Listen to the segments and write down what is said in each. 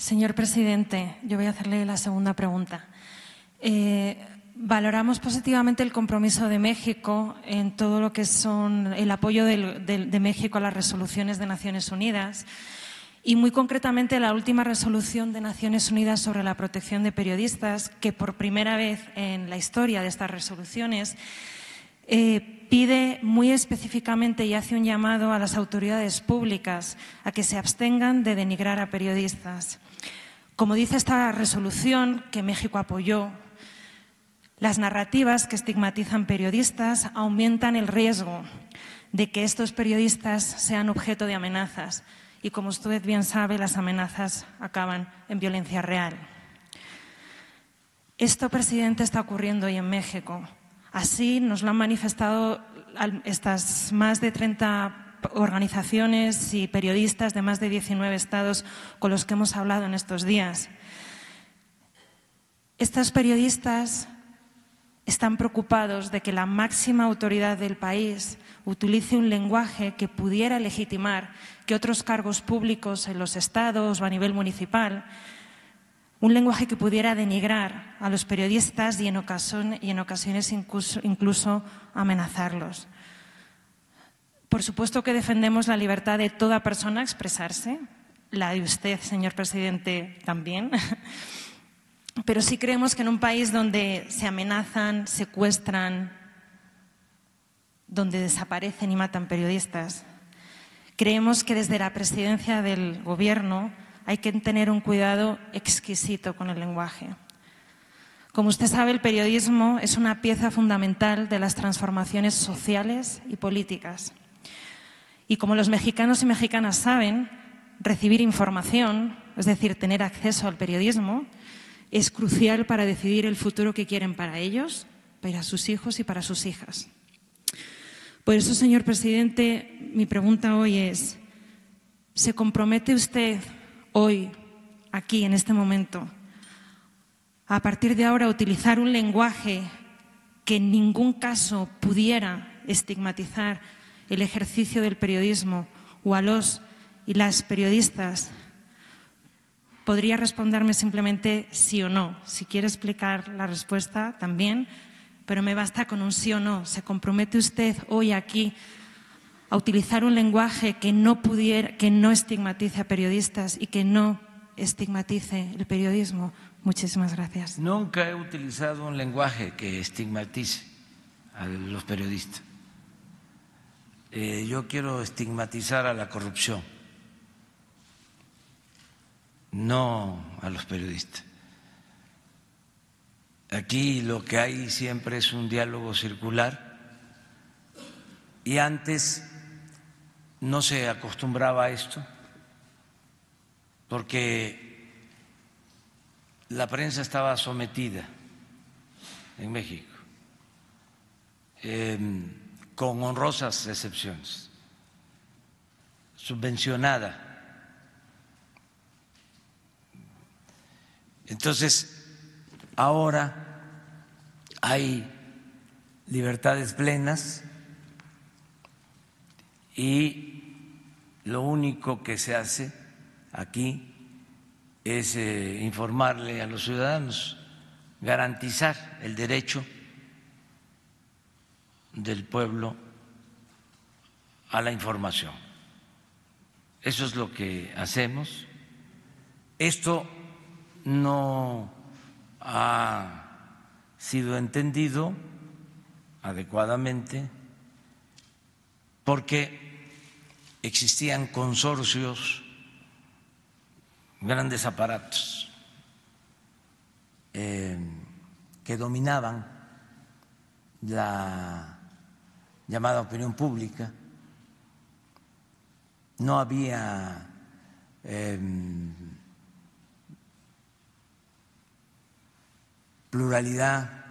Señor presidente, yo voy a hacerle la segunda pregunta. Valoramos positivamente el compromiso de México en todo lo que son el apoyo de México a las resoluciones de Naciones Unidas y muy concretamente la última resolución de Naciones Unidas sobre la protección de periodistas, que por primera vez en la historia de estas resoluciones pide muy específicamente y hace un llamado a las autoridades públicas a que se abstengan de denigrar a periodistas. Como dice esta resolución, que México apoyó, las narrativas que estigmatizan periodistas aumentan el riesgo de que estos periodistas sean objeto de amenazas y, como usted bien sabe, las amenazas acaban en violencia real. Esto, presidente, está ocurriendo hoy en México. Así nos lo han manifestado estas más de 30 organizaciones y periodistas de más de 19 estados con los que hemos hablado en estos días. Estos periodistas están preocupados de que la máxima autoridad del país utilice un lenguaje que pudiera legitimar que otros cargos públicos en los estados o a nivel municipal, un lenguaje que pudiera denigrar a los periodistas y en ocasiones incluso amenazarlos. Por supuesto que defendemos la libertad de toda persona a expresarse, la de usted, señor presidente, también. Pero sí creemos que en un país donde se amenazan, secuestran, donde desaparecen y matan periodistas, creemos que desde la presidencia del Gobierno hay que tener un cuidado exquisito con el lenguaje. Como usted sabe, el periodismo es una pieza fundamental de las transformaciones sociales y políticas. Y como los mexicanos y mexicanas saben, recibir información, es decir, tener acceso al periodismo, es crucial para decidir el futuro que quieren para ellos, para sus hijos y para sus hijas. Por eso, señor presidente, mi pregunta hoy es, ¿se compromete usted hoy, aquí, en este momento, a partir de ahora, a utilizar un lenguaje que en ningún caso pudiera estigmatizar el ejercicio del periodismo o a los y las periodistas? Podría responderme simplemente sí o no. Si quiere explicar la respuesta, también, pero me basta con un sí o no. ¿Se compromete usted hoy aquí a utilizar un lenguaje que no estigmatice a periodistas y que no estigmatice el periodismo? Muchísimas gracias. Nunca he utilizado un lenguaje que estigmatice a los periodistas. Yo quiero estigmatizar a la corrupción, no a los periodistas. Aquí lo que hay siempre es un diálogo circular y antes no se acostumbraba a esto porque la prensa estaba sometida en México, con honrosas excepciones, subvencionada. Entonces, ahora hay libertades plenas y lo único que se hace aquí es informarle a los ciudadanos, garantizar el derecho del pueblo a la información. Eso es lo que hacemos. Esto no ha sido entendido adecuadamente porque existían consorcios, grandes aparatos que dominaban la llamada opinión pública. No había pluralidad,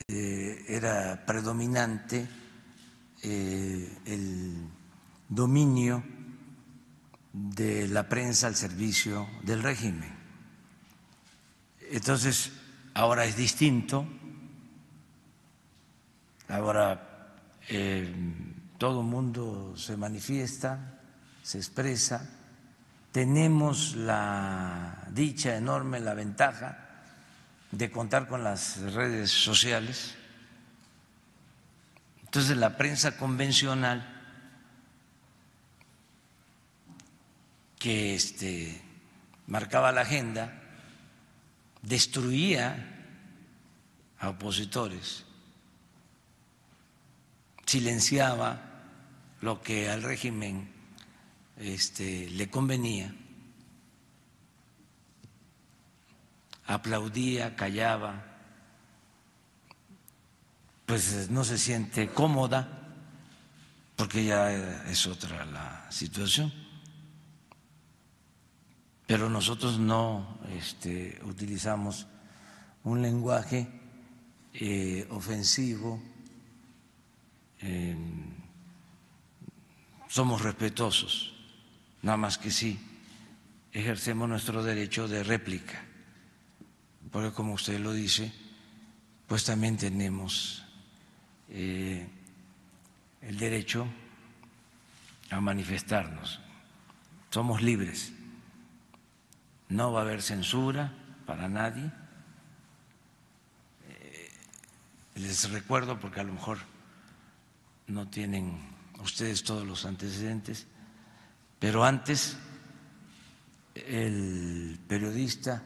era predominante el dominio de la prensa al servicio del régimen. Entonces, ahora es distinto, ahora todo el mundo se manifiesta, se expresa tenemos la dicha enorme, la ventaja de contar con las redes sociales. Entonces la prensa convencional que marcaba la agenda destruía a opositores, silenciaba lo que al régimen le convenía, aplaudía, callaba, pues no se siente cómoda porque ya es otra la situación. Pero nosotros no utilizamos un lenguaje ofensivo, somos respetuosos, nada más que sí ejercemos nuestro derecho de réplica, porque como usted lo dice, pues también tenemos el derecho a manifestarnos, somos libres, no va a haber censura para nadie. Les recuerdo, porque a lo mejor no tienen ustedes todos los antecedentes, pero antes el periodista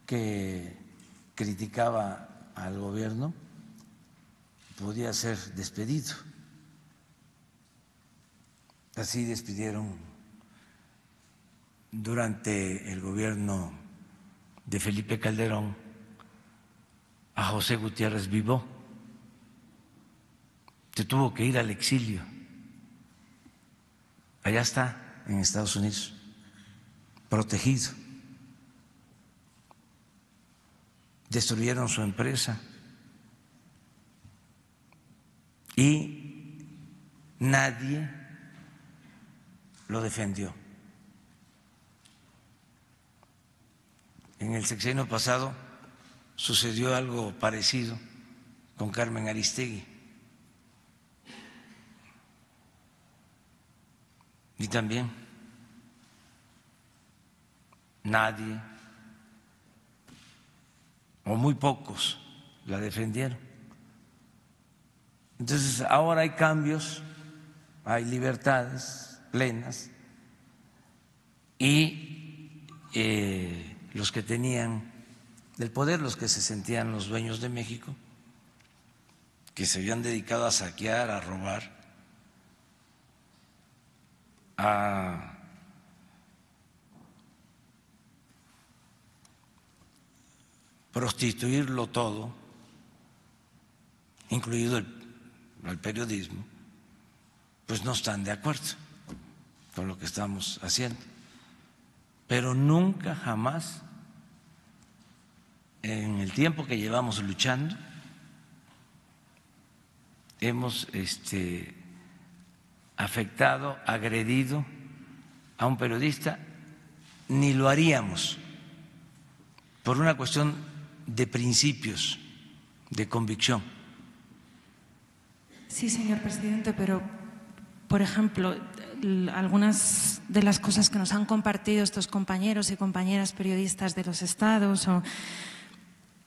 que criticaba al gobierno podía ser despedido. Así despidieron durante el gobierno de Felipe Calderón a José Gutiérrez Vivó. Se tuvo que ir al exilio. Allá está, en Estados Unidos, protegido. Destruyeron su empresa y nadie lo defendió. En el sexenio pasado sucedió algo parecido con Carmen Aristegui. Y también nadie o muy pocos la defendieron. Entonces ahora hay cambios, hay libertades plenas y los que tenían el poder, los que se sentían los dueños de México, que se habían dedicado a saquear, a robar, a prostituirlo todo, incluido el periodismo, pues no están de acuerdo con lo que estamos haciendo. Pero nunca, jamás, en el tiempo que llevamos luchando, hemos afectado, agredido a un periodista, ni lo haríamos por una cuestión de principios, de convicción. Sí, señor presidente, pero, por ejemplo, algunas de las cosas que nos han compartido estos compañeros y compañeras periodistas de los estados, o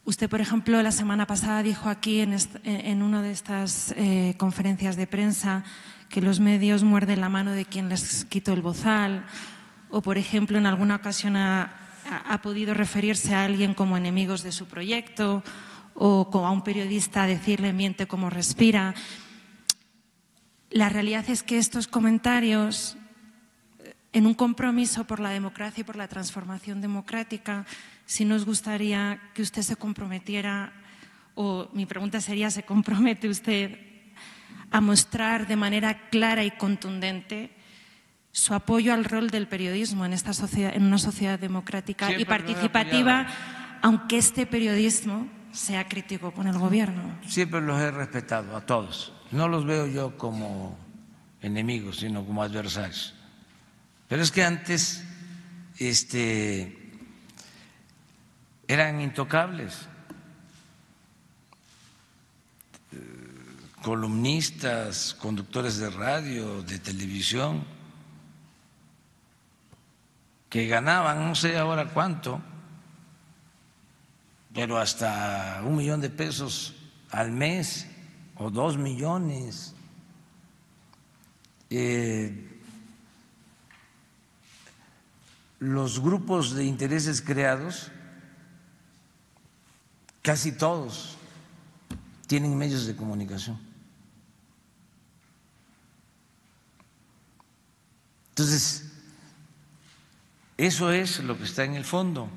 usted, por ejemplo, la semana pasada dijo aquí en una de estas conferencias de prensa que los medios muerden la mano de quien les quitó el bozal, o, por ejemplo, en alguna ocasión ha podido referirse a alguien como enemigos de su proyecto, o como a un periodista decirle miente como respira. La realidad es que estos comentarios, en un compromiso por la democracia y por la transformación democrática, sí nos gustaría que usted se comprometiera, o mi pregunta sería, ¿se compromete usted a mostrar de manera clara y contundente su apoyo al rol del periodismo en esta sociedad, en una sociedad democrática y participativa, aunque este periodismo sea crítico con el gobierno? Siempre los he respetado a todos. No los veo yo como enemigos, sino como adversarios. Pero es que antes eran intocables. Columnistas, conductores de radio, de televisión, que ganaban no sé ahora cuánto, pero hasta $1.000.000 al mes o 2 millones. Los grupos de intereses creados, casi todos tienen medios de comunicación. Entonces, eso es lo que está en el fondo,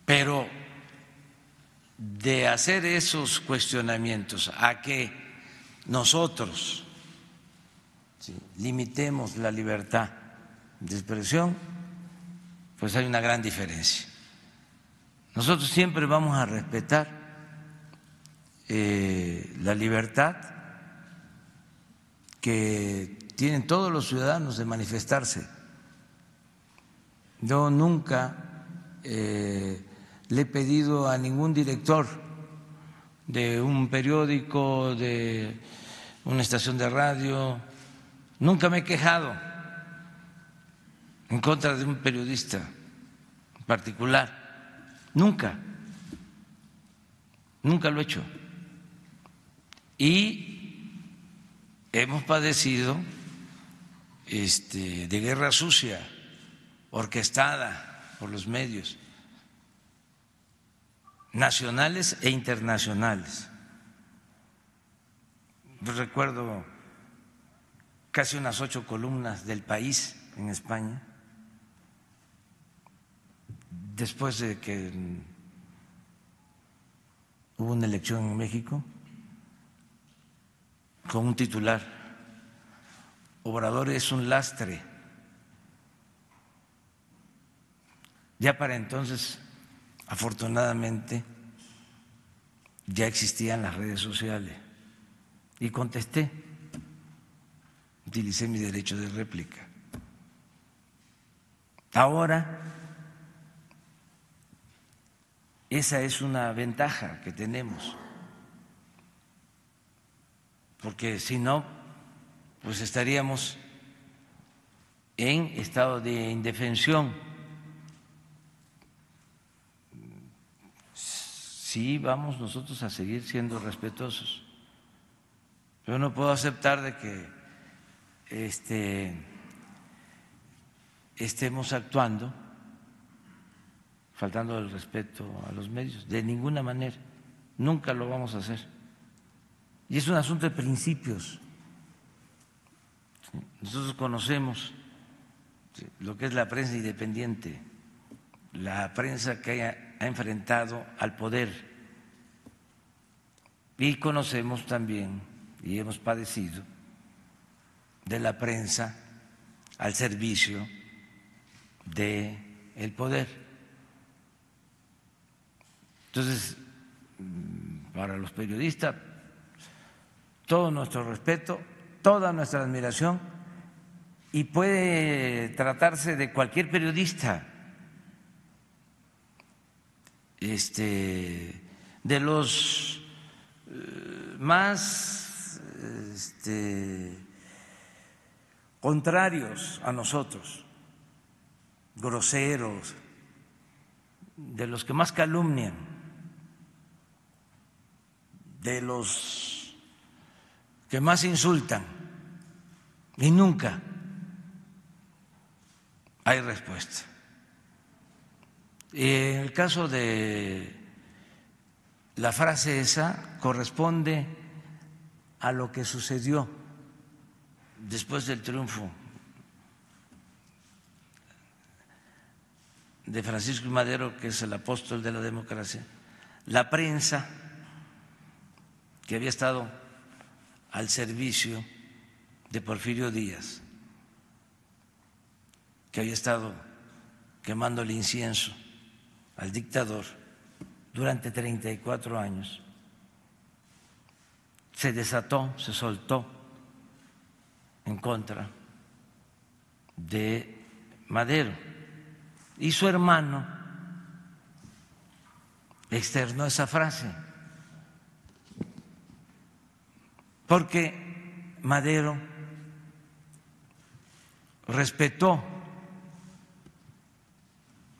pero de hacer esos cuestionamientos a que nosotros limitemos la libertad de expresión, pues hay una gran diferencia. Nosotros siempre vamos a respetar la libertad que tienen todos los ciudadanos de manifestarse. Yo nunca le he pedido a ningún director de un periódico, de una estación de radio, nunca me he quejado en contra de un periodista en particular, nunca lo he hecho. Y hemos padecido de guerra sucia, orquestada por los medios nacionales e internacionales. Yo recuerdo casi unas 8 columnas del País en España, después de que hubo una elección en México, con un titular: Obrador es un lastre. Ya para entonces, afortunadamente, ya existían las redes sociales y contesté, utilicé mi derecho de réplica. Ahora, esa es una ventaja que tenemos, porque si no, pues estaríamos en estado de indefensión. Sí, vamos nosotros a seguir siendo respetuosos, pero no puedo aceptar de que estemos actuando faltando el respeto a los medios, de ninguna manera, nunca lo vamos a hacer. Y es un asunto de principios. Nosotros conocemos lo que es la prensa independiente, la prensa que ha enfrentado al poder, y conocemos también y hemos padecido de la prensa al servicio del poder. Entonces, para los periodistas, todo nuestro respeto, toda nuestra admiración, y puede tratarse de cualquier periodista, de los más contrarios a nosotros, groseros, de los que más calumnian, de los que más insultan, y nunca hay respuesta. En el caso de la frase esa, corresponde a lo que sucedió después del triunfo de Francisco I. Madero, que es el apóstol de la democracia. La prensa, que había estado al servicio de Porfirio Díaz, que había estado quemando el incienso al dictador durante 34 años, se desató, se soltó en contra de Madero, y su hermano externó esa frase, porque Madero respetó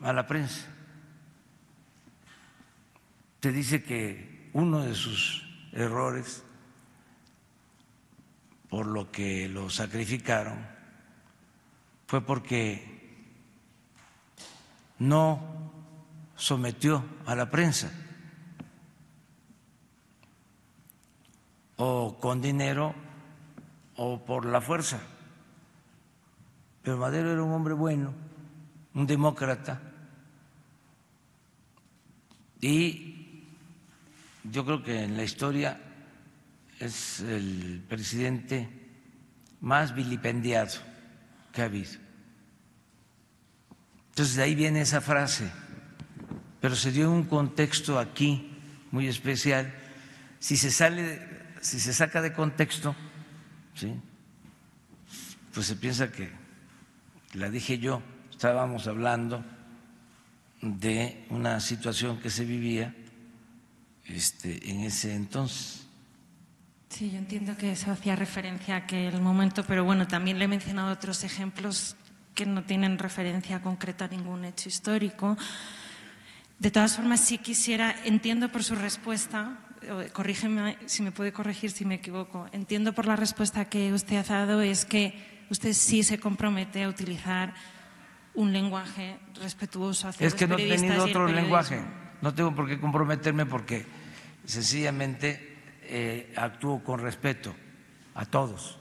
a la prensa. Te dice que uno de sus errores, por lo que lo sacrificaron, fue porque no sometió a la prensa, o con dinero o por la fuerza. Pero Madero era un hombre bueno, un demócrata, y yo creo que en la historia es el presidente más vilipendiado que ha habido. Entonces de ahí viene esa frase, pero se dio en un contexto aquí muy especial. Si se saca de contexto, ¿sí?, pues se piensa que la dije yo. Estábamos hablando de una situación que se vivía en ese entonces. Sí, yo entiendo que eso hacía referencia a aquel momento, pero bueno, también le he mencionado otros ejemplos que no tienen referencia concreta a ningún hecho histórico. De todas formas, sí quisiera, entiendo por su respuesta, corrígeme si me puede corregir si me equivoco, entiendo por la respuesta que usted ha dado es que usted sí se compromete a utilizar un lenguaje respetuoso hacia los periodistas. Es que no he tenido otro lenguaje, no tengo por qué comprometerme porque sencillamente actúo con respeto a todos.